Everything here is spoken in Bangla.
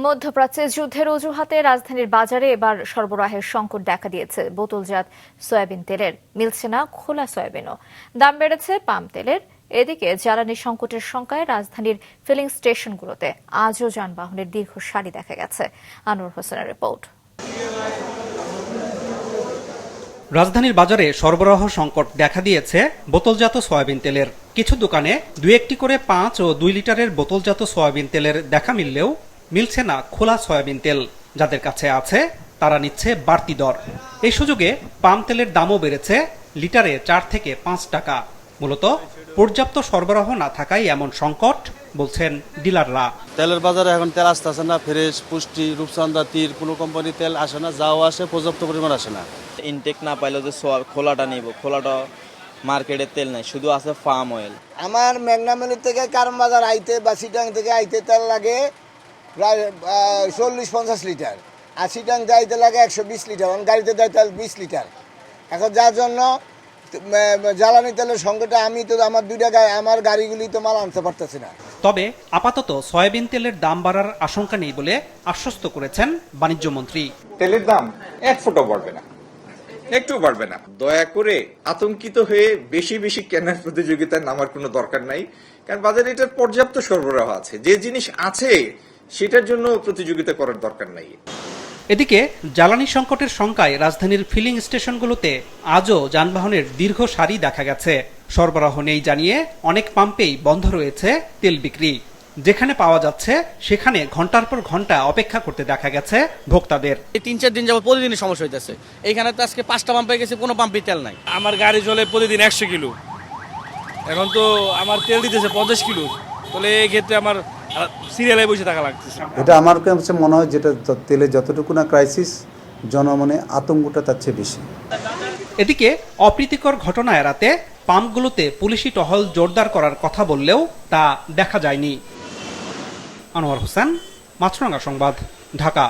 মধ্যপ্রাচ্যে যুদ্ধের অজুহাতে রাজধানীর বাজারে এবার সরবরাহের সংকট দেখা দিয়েছে। বোতলজাত সয়াবিন তেলের মিলছে না খোলা সয়াবিনও। দাম বেড়েছে পাম তেলের। এদিকে জ্বালানি সংকটের শঙ্কায় রাজধানীর ফিলিং স্টেশনগুলোতে আজও যানবাহনের দীর্ঘ সারি দেখা গেছে। আনোয়ার হোসেনের রিপোর্ট। রাজধানীর বাজারে সরবরাহ সংকট দেখা দিয়েছে বোতলজাত সয়াবিন তেলের। কিছু দোকানে 2-1টি করে 5 ও 2 লিটারের বোতলজাত সয়াবিন তেলের দেখা মিললেও মিলছে না খোলা সয়াবিন তেল। যাদের কাছে আছে তারা নিচ্ছে বাড়তি দর। এই সুযোগে পাম তেলের দামও বেড়েছে লিটারে 4 থেকে 5 টাকা। মূলত পর্যাপ্ত সরবরাহ না থাকায় এমন সংকট বলছেন ডিলাররা। তেলের বাজারে এখন তেল আসতেছে না, ফ্রেশ, পুষ্টি, রূপচন্দা, তীর কোনো কোম্পানি তেল আসে না, যাও আসে পর্যাপ্ত পরিমাণ আসে না। ইনটেক না পাইলে যে খোলাটা নিব, খোলাটা মার্কেটে তেল নাই, শুধু আছে ফার্ম অয়েল। আমার মেঘনামেলি থেকে কারণ বাজার আইতে বা সিটাং থেকে আইতে তেল লাগে প্রায় 40-50 লিটার, আর সিটাং যাইতে লাগে 120 লিটার, গাড়িতে দেয় তেল 20 লিটার। এখন যার জন্য জ্বালানি তেলের সংকটে আমি তো আমার গাড়িগুলি তো মাল আনতে পারতেছি না। তবে আপাতত সয়াবিন তেলের দাম বাড়ার আশঙ্কা নেই বলে আশ্বস্ত করেছেন বাণিজ্য মন্ত্রী। তেলের দাম 1 ফুটও বাড়বে না, একটু বাড়বে না। দয়া করে আতঙ্কিত হয়ে বেশি বেশি কেনার প্রতিযোগিতায় নামার কোনো দরকার নাই, কারণ বাজারে এটার পর্যাপ্ত সরবরাহ আছে। যে জিনিস আছে সেটার জন্য প্রতিযোগিতা করার দরকার নাই। এদিকে জ্বালানি সংকটের শঙ্কায় রাজধানীর ফিলিং স্টেশনগুলোতে আজও যানবাহনের দীর্ঘ সারি দেখা গেছে। সরবরাহ নেই জানিয়ে অনেক পাম্পেই বন্ধ রয়েছে তেল বিক্রি। যেখানে পাওয়া যাচ্ছে সেখানে ঘন্টার পর ঘন্টা অপেক্ষা করতে দেখা গেছে ভোক্তাদের। 3-4 দিন যাবত প্রতিদিনই সমস্যা হইতেছে। এইখানে তো আজকে 5টা পাম্পে গেছে, কোনো পাম্পে তেল নাই। আমার গাড়ি চলে প্রতিদিন 100 কিলো, এখন তো আমার তেল দিতেছে 50 কিলো। তাহলে এই ক্ষেত্রে আমার সিরিয়ালে বসে থাকা লাগতেছে। এটা আমার কাছে মনে হয় যেটা তেলে যতটুকু না ক্রাইসিস, জনমনে আতঙ্কটা তার চেয়ে বেশি। এদিকে অপ্রীতিকর ঘটনা এড়াতে পাম্পগুলোতে পুলিশি টহল জোরদার করার কথা বললেও তা দেখা যায়নি। আনোয়ার হোসেন, মাছরাঙা সংবাদ, ঢাকা।